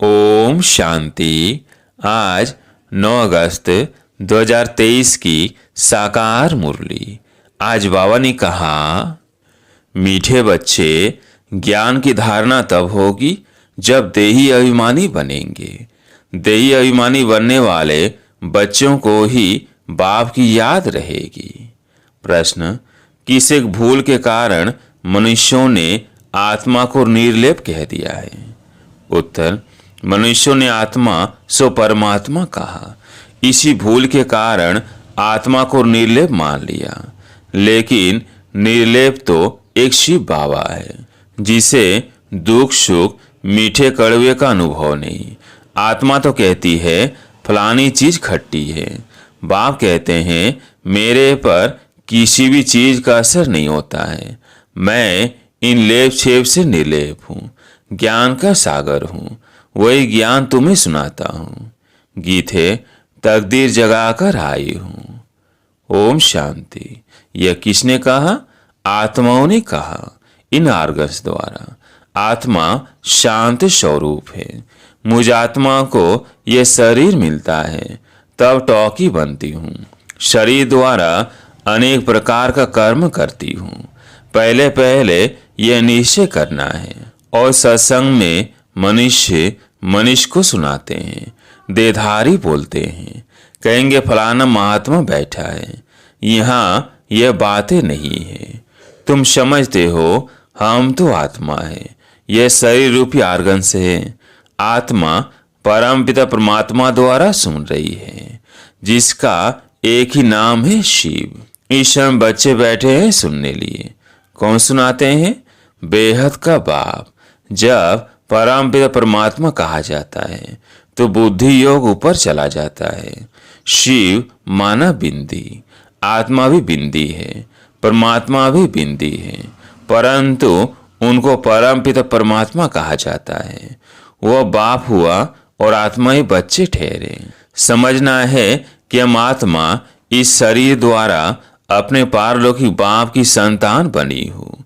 ओम शांति। आज 9 अगस्त 2023 की साकार मुरली। आज बाबा ने कहा, मीठे बच्चे, ज्ञान की धारणा तब होगी जब देही अभिमानी बनेंगे। देही अभिमानी बनने वाले बच्चों को ही बाप की याद रहेगी। प्रश्न, किस एक भूल के कारण मनुष्यों ने आत्मा को निर्लेप कह दिया है? उत्तर, मनुष्यों ने आत्मा सो परमात्मा कहा। इसी भूल के कारण आत्मा को निर्लेप मान लिया। लेकिन निर्लेप तो एक शिव बाबा है, जिसे दुख सुख मीठे कड़वे का अनुभव नहीं। आत्मा तो कहती है फलानी चीज खट्टी है। बाप कहते हैं मेरे पर किसी भी चीज का असर नहीं होता है। मैं इन लेप छेप से निर्लेप हूँ, ज्ञान का सागर हूँ। वही ज्ञान तुम्हें सुनाता हूँ। गीत है, तकदीर जगाकर आई हूँ। ओम शांति। यह किसने कहा? आत्माओं ने कहा, इन आर्गस द्वारा। आत्मा शांत स्वरूप है। मुझ आत्मा को यह शरीर मिलता है तब टॉकी बनती हूँ। शरीर द्वारा अनेक प्रकार का कर्म करती हूँ। पहले पहले यह निश्चय करना है। और सत्संग में मनुष्य को सुनाते हैं। देधारी बोलते हैं, कहेंगे फलाना महात्मा बैठा है। यहाँ यह बातें नहीं है। तुम समझते हो हम तो आत्मा है। यह शरीर रूपी आर्गन से है। आत्मा परम पिता परमात्मा द्वारा सुन रही है, जिसका एक ही नाम है शिव। इस समय बच्चे बैठे हैं सुनने लिए। कौन सुनाते हैं? बेहद का बाप। जब परम पिता परमात्मा कहा जाता है तो बुद्धि योग ऊपर चला जाता है। शिव माना बिंदी, आत्मा भी बिंदी है, परमात्मा भी बिंदी है, परंतु उनको परम पिता परमात्मा कहा जाता है। वह बाप हुआ और आत्मा ही बच्चे ठहरे। समझना है कि हम आत्मा इस शरीर द्वारा अपने पारलौकिक बाप की संतान बनी हो।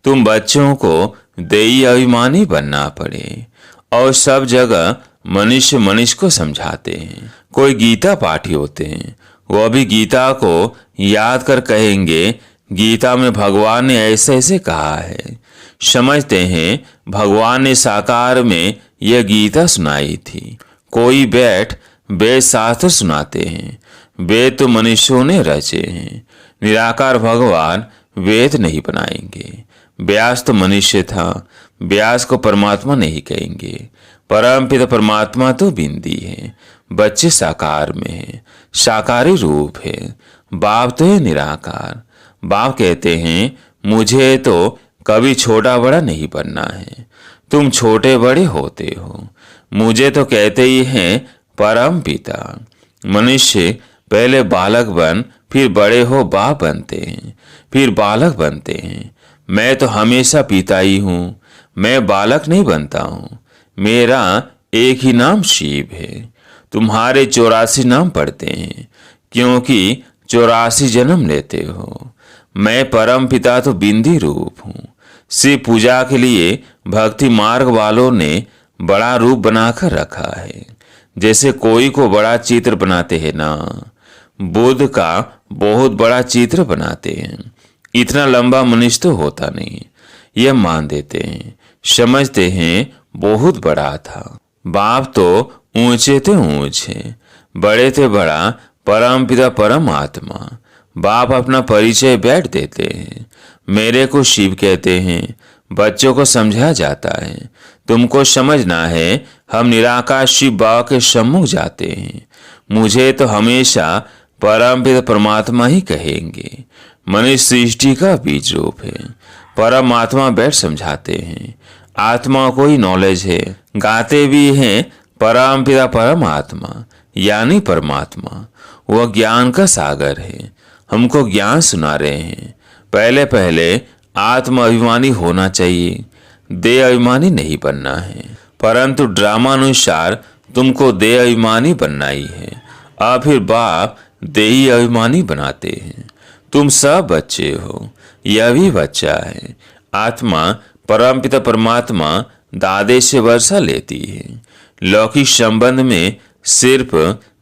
तुम बच्चों को देही अभिमानी बनना पड़े। और सब जगह मनुष्य को समझाते हैं। कोई गीता पाठी होते हैं, वह भी गीता को याद कर कहेंगे गीता में भगवान ने ऐसे ऐसे कहा है। समझते हैं भगवान ने साकार में यह गीता सुनाई थी। कोई बैठ वेद शास्त्र सुनाते हैं। वेद तो मनुष्यों ने रचे हैं। निराकार भगवान वेद नहीं बनाएंगे। व्यास तो मनुष्य था, व्यास को परमात्मा नहीं कहेंगे। परम पिता परमात्मा तो बिंदी है, बच्चे साकार में है, साकारी रूप है। बाप तो है निराकार। बाप कहते हैं मुझे तो कभी छोटा बड़ा नहीं बनना है। तुम छोटे बड़े होते हो। मुझे तो कहते ही हैं परम पिता। मनुष्य पहले बालक बन, फिर बड़े हो बाप बनते हैं, फिर बालक बनते हैं। मैं तो हमेशा पिता ही हूँ। मैं बालक नहीं बनता हूँ। मेरा एक ही नाम शिव है। तुम्हारे 84 नाम पढ़ते हैं, क्योंकि 84 जन्म लेते हो। मैं परम पिता तो बिंदी रूप हूँ। शिव पूजा के लिए भक्ति मार्ग वालों ने बड़ा रूप बनाकर रखा है। जैसे कोई को बड़ा चित्र बनाते हैं ना, बुद्ध का बहुत बड़ा चित्र बनाते हैं। इतना लंबा मनुष्य तो होता नहीं, यह मान देते हैं। समझते हैं बहुत बड़ा था। बाप तो ऊंचे थे ऊंचे, बड़े थे बड़ा, परम पिता परम आत्मा। बाप अपना परिचय बैठ देते हैं। मेरे को शिव कहते हैं। बच्चों को समझा जाता है। तुमको समझना है हम निराकार शिव बाबा के सम्मुख जाते हैं। मुझे तो हमेशा परम पिता परमात्मा ही कहेंगे। मनुष्य सृष्टि का बीज रूप है। परमात्मा बैठ समझाते हैं। आत्मा को ही नॉलेज है। गाते भी हैं परम पिता परमात्मा, यानी परमात्मा। वह ज्ञान का सागर है। हमको ज्ञान सुना रहे हैं। पहले पहले आत्मा अभिमानी होना चाहिए, देह अभिमानी नहीं बनना है। परंतु ड्रामा अनुसार तुमको देह अभिमानी बनना ही है। अब फिर बाप देही अभिमानी बनाते हैं। तुम सब बच्चे हो, यह भी बच्चा है। आत्मा परमपिता परमात्मा दादे से वर्षा लेती है। लौकिक संबंध में सिर्फ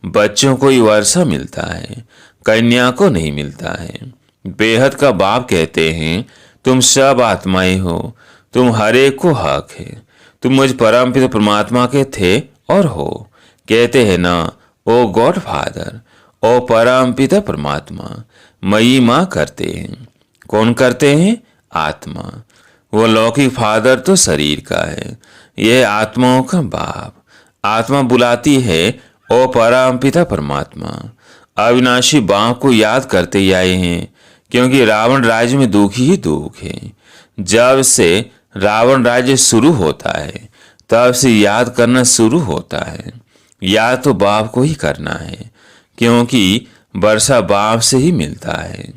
बच्चों को ही वर्षा मिलता है, कन्या को नहीं मिलता है। बेहद का बाप कहते हैं, तुम सब आत्माएं हो, तुम हर एक को हक है, तुम मुझ परमपिता परमात्मा के थे और हो। कहते हैं ना, ओ गॉड फादर, ओ परमपिता परमात्मा, मई माँ करते हैं। कौन करते हैं? आत्मा। वो लौकिक फादर तो शरीर का है, यह आत्माओं का बाप। आत्मा बुलाती है, ओ परमपिता परमात्मा। अविनाशी बाप को याद करते ही आए हैं, क्योंकि रावण राज्य में दुख ही दुख है। जब से रावण राज्य शुरू होता है, तब से याद करना शुरू होता है। याद तो बाप को ही करना है, क्योंकि वर्षा बाप से ही मिलता है।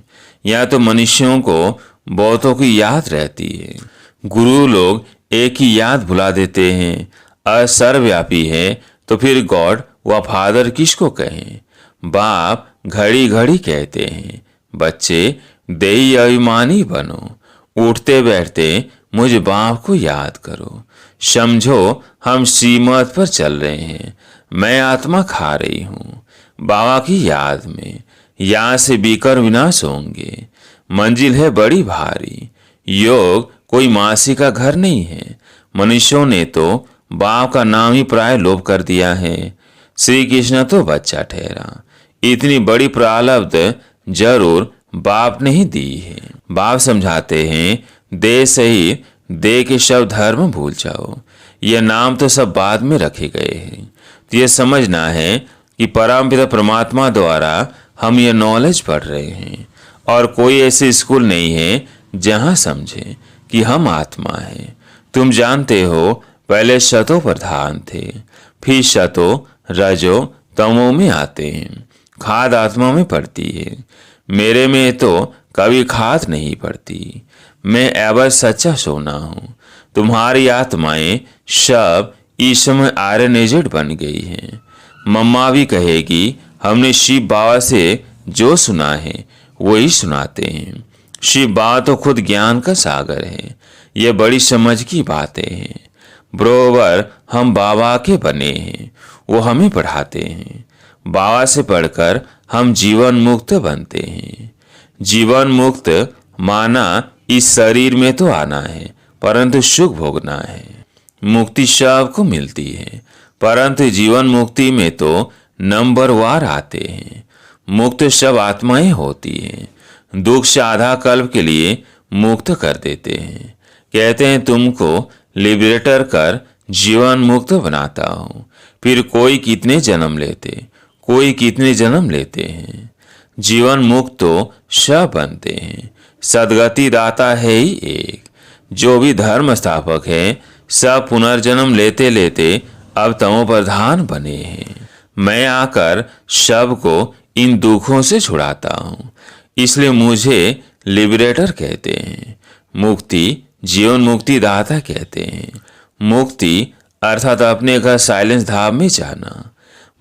या तो मनुष्यों को बहुतों की याद रहती है। गुरु लोग एक ही याद भुला देते हैं। सर्वव्यापी है तो फिर गॉड व फादर किसको कहें? बाप घड़ी घड़ी कहते हैं, बच्चे देही अभिमानी बनो, उठते बैठते मुझ बाप को याद करो। समझो हम श्रीमत पर चल रहे हैं, मैं आत्मा खा रही हूँ बाबा की याद में। यहाँ से बीकर विनाश होंगे, मंजिल है बड़ी भारी। योग कोई मासी का घर नहीं है। मनुष्यों ने तो बाप का नाम ही प्राय लोप कर दिया है। श्री कृष्ण तो बच्चा ठहरा। इतनी बड़ी प्रारब्ध जरूर बाप ने ही दी है। बाप समझाते हैं, दे सही दे के शब्द धर्म भूल जाओ। यह नाम तो सब बाद में रखे गए हैं। तो यह समझना है कि परमपिता परमात्मा द्वारा हम ये नॉलेज पढ़ रहे हैं, और कोई ऐसे स्कूल नहीं है जहां समझे कि हम आत्मा है। तुम जानते हो, पहले शतो प्रधान थे, फिर शतो रजो तमो में आते हैं। खाद आत्मा में पड़ती है, मेरे में तो कभी खाद नहीं पड़ती। मैं एवर सच्चा सोना हूँ। तुम्हारी आत्माएं सब इस समय आयरन एजेड बन गई हैं। मम्मा भी कहेगी, हमने शिव बाबा से जो सुना है वही सुनाते हैं। शिव बाबा तो खुद ज्ञान का सागर है। ये बड़ी समझ की बातें हैं। बरोबर हम बाबा के बने हैं, वो हमें पढ़ाते हैं। बाबा से पढ़कर हम जीवन मुक्त बनते हैं। जीवन मुक्त माना इस शरीर में तो आना है, परंतु सुख भोगना है। मुक्ति सबको मिलती है, परंतु जीवन मुक्ति में तो नंबर वार आते हैं। मुक्त सब आत्माएं होती हैं। दुख से आधा कल्प के लिए मुक्त कर देते हैं। कहते हैं, तुमको लिबरेटर कर जीवन मुक्त बनाता हूँ। फिर कोई कितने जन्म लेते, कोई कितने जन्म लेते हैं। जीवन मुक्त तो सब बनते हैं। सदगति दाता है ही एक। जो भी धर्म स्थापक है, सब पुनर्जन्म लेते लेते अब तमो प्रधान बने हैं। मैं आकर सबको इन दुखों से छुड़ाता हूँ, इसलिए मुझे लिबरेटर कहते हैं। मुक्ति जीवन मुक्ति दाता कहते हैं। मुक्ति अर्थात अपने घर साइलेंस धाम में जाना।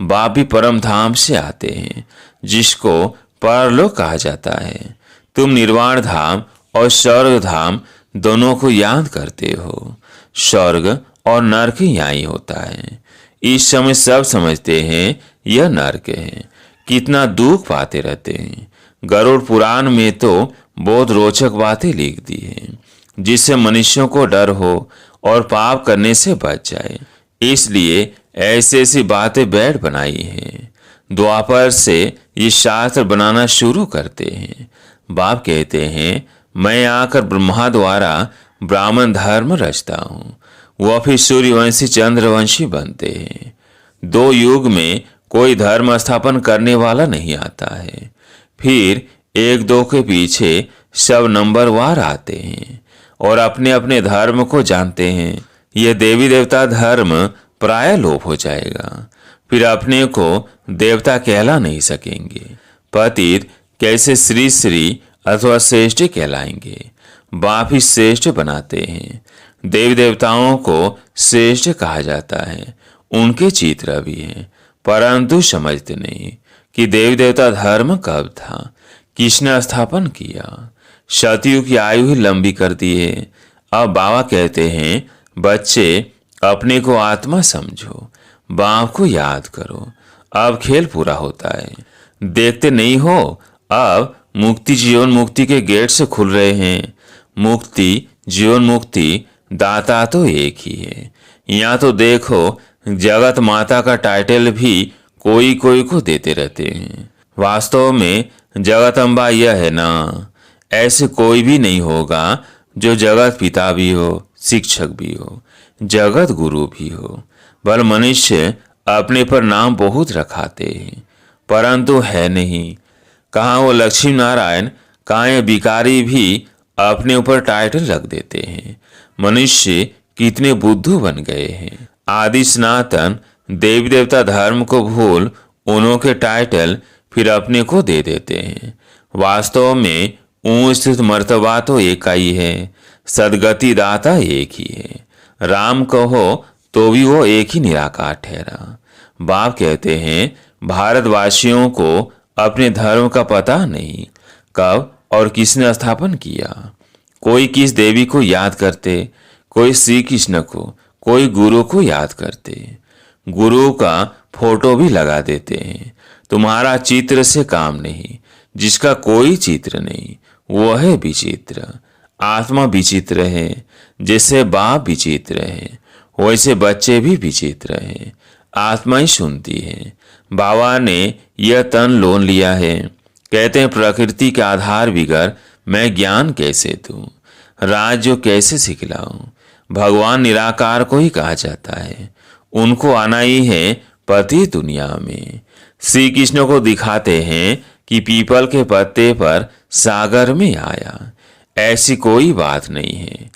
बाप भी परम धाम से आते हैं, जिसको परलोक कहा जाता है। तुम निर्वाण धाम और स्वर्ग धाम दोनों को याद करते हो। स्वर्ग और नरक यहाँ ही होता है। इस समय सब समझते हैं यह नरक है। कितना दुख पाते रहते हैं। गरुड़ पुराण में तो बहुत रोचक बातें लिख दी हैं, जिससे मनुष्यों को डर हो और पाप करने से बच जाए। इसलिए ऐसी ऐसी बातें बैठ बनाई हैं। द्वापर से ये शास्त्र बनाना शुरू करते हैं। बाप कहते हैं, मैं आकर ब्रह्मा द्वारा ब्राह्मण धर्म रचता हूँ। वह फिर सूर्यवंशी चंद्रवंशी बनते हैं। दो युग में कोई धर्म स्थापन करने वाला नहीं आता है। फिर एक दो के पीछे सब नंबर वार आते हैं और अपने अपने धर्म को जानते हैं। यह देवी देवता धर्म प्राय लोप हो जाएगा। फिर अपने को देवता कहला नहीं सकेंगे। पतित कैसे श्री श्री अथवा श्रेष्ठ कहलाएंगे। बाप ही श्रेष्ठ बनाते हैं। देवी देवताओं को श्रेष्ठ कहा जाता है। उनके चित्र भी हैं, परंतु समझते नहीं कि देवी देवता धर्म कब था, किसने स्थापन किया। सतयुग की आयु ही लंबी कर दी है। अब बाबा कहते हैं, बच्चे अपने को आत्मा समझो, बाप को याद करो। अब खेल पूरा होता है। देखते नहीं हो, अब मुक्ति जीवन मुक्ति के गेट से खुल रहे हैं। मुक्ति जीवन मुक्ति दाता तो एक ही है। यहाँ तो देखो, जगत माता का टाइटल भी कोई कोई को देते रहते हैं। वास्तव में जगत अम्बा यह है ना, ऐसे कोई भी नहीं होगा जो जगत पिता भी हो, शिक्षक भी हो, जगत गुरु भी हो। बल मनुष्य अपने पर नाम बहुत रखाते हैं, परंतु है नहीं। कहाँ वो लक्ष्मी नारायण, कहाँ ये भिखारी भी अपने ऊपर टाइटल रख देते हैं। मनुष्य कितने बुद्धू बन गए हैं। आदि सनातन देवी देवता धर्म को भूल उन्हों के टाइटल फिर अपने को दे देते हैं। वास्तव में ऊंच स्थित मर्तबा तो एक ही है, सदगति दाता एक ही है। राम कहो तो भी वो एक ही निराकार ठहरा। बाप कहते हैं, भारतवासियों को अपने धर्म का पता नहीं, कब और किसने स्थापन किया। कोई किस देवी को याद करते, कोई श्री कृष्ण को, कोई गुरु को याद करते। गुरु का फोटो भी लगा देते हैं। तुम्हारा चित्र से काम नहीं। जिसका कोई चित्र नहीं वो है विचित्र। आत्मा विचित्र है। जैसे बाप विचित्र है, वैसे बच्चे भी विचित्र हैं। आत्मा ही सुनती है। बाबा ने यह तन लोन लिया है। कहते हैं, प्रकृति के आधार बिगर मैं ज्ञान कैसे दूं, राज्य कैसे सिखलाऊं। भगवान निराकार को ही कहा जाता है। उनको आना ही है पति दुनिया में। श्री कृष्ण को दिखाते हैं कि पीपल के पत्ते पर सागर में आया। ऐसी कोई बात नहीं है।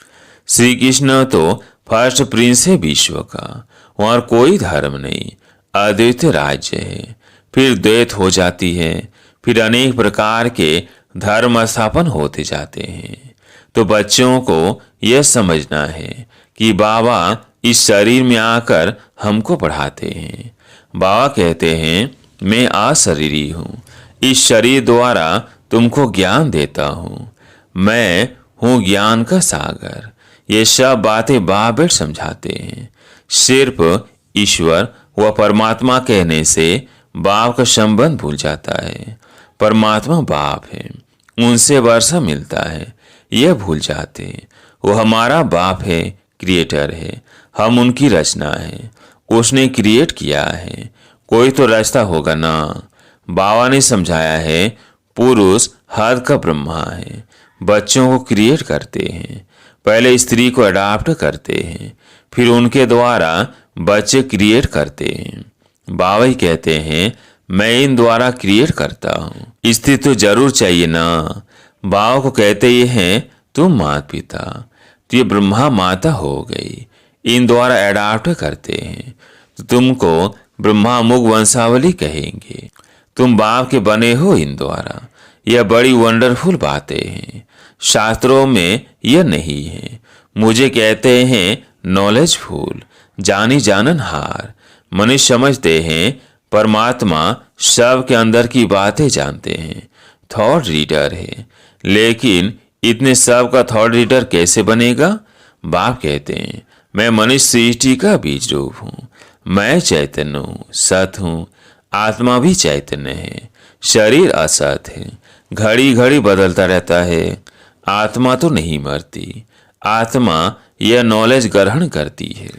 श्री कृष्ण तो फर्स्ट प्रिंस है विश्व का, और कोई धर्म नहीं, अद्वैत राज्य है। फिर द्वैत हो जाती है, फिर अनेक प्रकार के धर्म स्थापन होते जाते हैं। तो बच्चों को यह समझना है कि बाबा इस शरीर में आकर हमको पढ़ाते हैं। बाबा कहते हैं, मैं अशरीरी हूँ, इस शरीर द्वारा तुमको ज्ञान देता हूँ। मैं हूँ ज्ञान का सागर। ये सब बातें बाप समझाते हैं। सिर्फ ईश्वर व परमात्मा कहने से बाप का संबंध भूल जाता है। परमात्मा बाप है, उनसे वर्षा मिलता है, यह भूल जाते। वो हमारा बाप है, क्रिएटर है, हम उनकी रचना है, उसने क्रिएट किया है। कोई तो रचता होगा ना। बाबा ने समझाया है, पुरुष हद का ब्रह्मा है। बच्चों को क्रिएट करते हैं, पहले स्त्री को अडॉप्ट करते हैं, फिर उनके द्वारा बच्चे क्रिएट करते हैं। बाबा ही कहते हैं, मैं इन द्वारा क्रिएट करता हूँ। स्त्री तो जरूर चाहिए ना। बाबा को कहते ये हैं, तुम माता पिता, तो ये ब्रह्मा माता हो गई, इन द्वारा अडॉप्ट करते हैं, तो तुमको ब्रह्मा मुख वंशावली कहेंगे। तुम बाप के बने हो इन द्वारा। यह बड़ी वंडरफुल बातें हैं। शास्त्रों में यह नहीं है। मुझे कहते हैं नॉलेजफुल, जानी जाननहार। मनुष्य समझते हैं परमात्मा सब के अंदर की बातें जानते हैं, थॉट रीडर है। लेकिन इतने सब का थॉट रीडर कैसे बनेगा? बाप कहते हैं, मैं मनुष्य सृष्टि का बीज रूप हूँ। मैं चैतन्य हूँ, सत हूँ। आत्मा भी चैतन्य है, शरीर असत है, घड़ी घड़ी बदलता रहता है। आत्मा तो नहीं मरती। आत्मा यह नॉलेज ग्रहण करती है।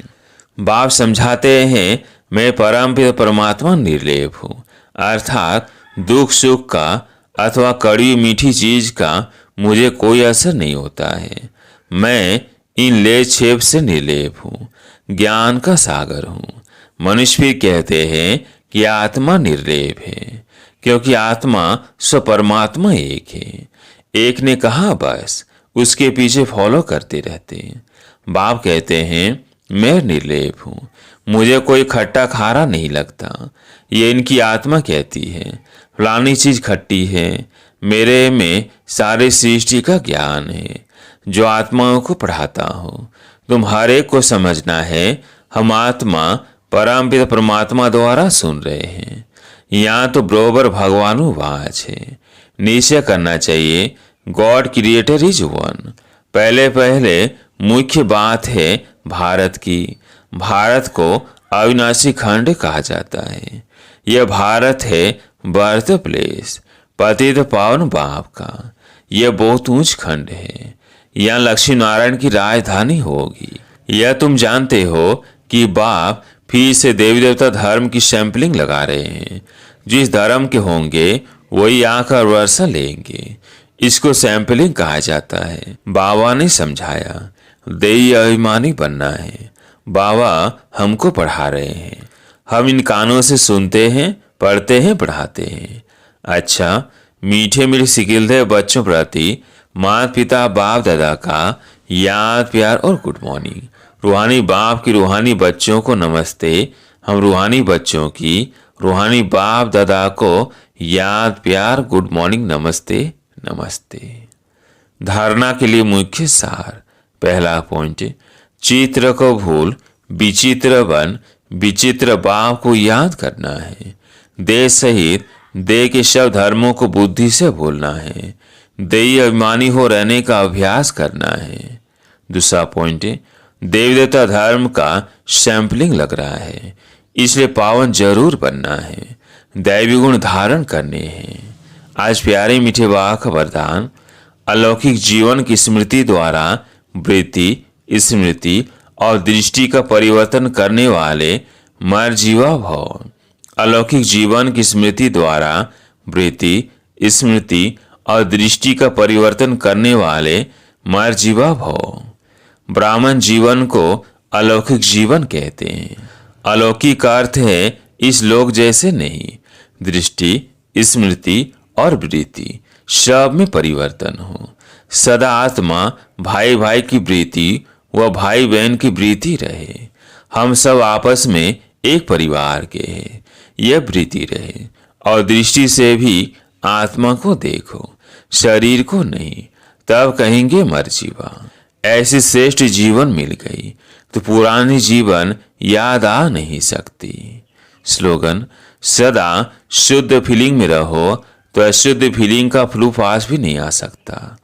बाप समझाते हैं, मैं परमपिता परमात्मा निर्लेप हूँ, अर्थात दुख सुख का अथवा कड़वी मीठी चीज का मुझे कोई असर नहीं होता है। मैं इन ले छेप से निर्लेप हूँ, ज्ञान का सागर हूँ। मनुष्य भी कहते हैं कि आत्मा निर्लेप है, क्योंकि आत्मा स्व परमात्मा एक है। एक ने कहा बस उसके पीछे फॉलो करते रहते हैं। बाप कहते हैं, मैं निर्लेप हूँ, मुझे कोई खट्टा खारा नहीं लगता। ये इनकी आत्मा कहती है, फलानी चीज खट्टी है। मेरे में सारे सृष्टि का ज्ञान है, जो आत्माओं को पढ़ाता हूँ। तुम हर एक को समझना है, हम आत्मा परमपिता परमात्मा द्वारा सुन रहे हैं। यहाँ तो बरोबर भगवानुवाच है। निश्चय करना चाहिए, गॉड क्रिएटर इज वन। पहले मुख्य बात है भारत की। भारत को अविनाशी खंड कहा जाता है। यह भारत है बर्थ प्लेस, पतित पावन बाप का। यह बहुत ऊंच खंड है। यहाँ लक्ष्मी नारायण की राजधानी होगी। यह तुम जानते हो कि बाप फिर से देवी देवता धर्म की सैंपलिंग लगा रहे हैं। जिस धर्म के होंगे वही यहाँ का वर्षा लेंगे। इसको सैंपलिंग कहा जाता है। बाबा ने समझाया, देवी अभिमानी बनना है। बाबा हमको पढ़ा रहे हैं। हम इन कानों से सुनते हैं, पढ़ते हैं, पढ़ाते हैं। अच्छा, मीठे मीठे सिकिलते बच्चों प्रति माता पिता बाप दादा का याद प्यार और गुड मॉर्निंग। रूहानी बाप की रूहानी बच्चों को नमस्ते। हम रूहानी बच्चों की रूहानी बाप दादा को याद प्यार गुड मॉर्निंग नमस्ते नमस्ते। धारणा के लिए मुख्य सार। पहला पॉइंट, चित्र को भूल विचित्र बन विचित्र बाप को याद करना है। देह सहित देह के सब धर्मों को बुद्धि से भूलना है। देही अभिमानी हो रहने का अभ्यास करना है। दूसरा पॉइंट, देवी देवता धर्म का सैंपलिंग लग रहा है, इसलिए पावन जरूर बनना है। दैवी गुण धारण करने हैं। आज प्यारे मीठे बाबा का वरदान, अलौकिक जीवन की स्मृति द्वारा वृत्ति, स्मृति और दृष्टि का परिवर्तन करने वाले मर्जीवा भव। अलौकिक जीवन की स्मृति द्वारा वृत्ति, स्मृति और दृष्टि का परिवर्तन करने वाले मर्जीवा भव। ब्राह्मण जीवन को अलौकिक जीवन कहते हैं। अलौकिक अर्थ है इस लोक जैसे नहीं। दृष्टि, स्मृति और वृत्ति सब में परिवर्तन हो। सदा आत्मा भाई भाई की वृत्ति व भाई बहन की वृत्ति रहे। हम सब आपस में एक परिवार के हैं, यह वृत्ति रहे। और दृष्टि से भी आत्मा को देखो, शरीर को नहीं, तब कहेंगे मर्जीवा। ऐसी श्रेष्ठ जीवन मिल गई तो पुरानी जीवन याद आ नहीं सकती। स्लोगन, सदा शुद्ध फीलिंग में रहो तो अशुद्ध फीलिंग का फ्लू पास भी नहीं आ सकता।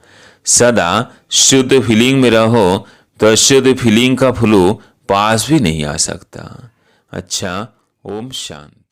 सदा शुद्ध फीलिंग में रहो तो अशुद्ध फीलिंग का फ्लू पास भी नहीं आ सकता। अच्छा, ओम शांति।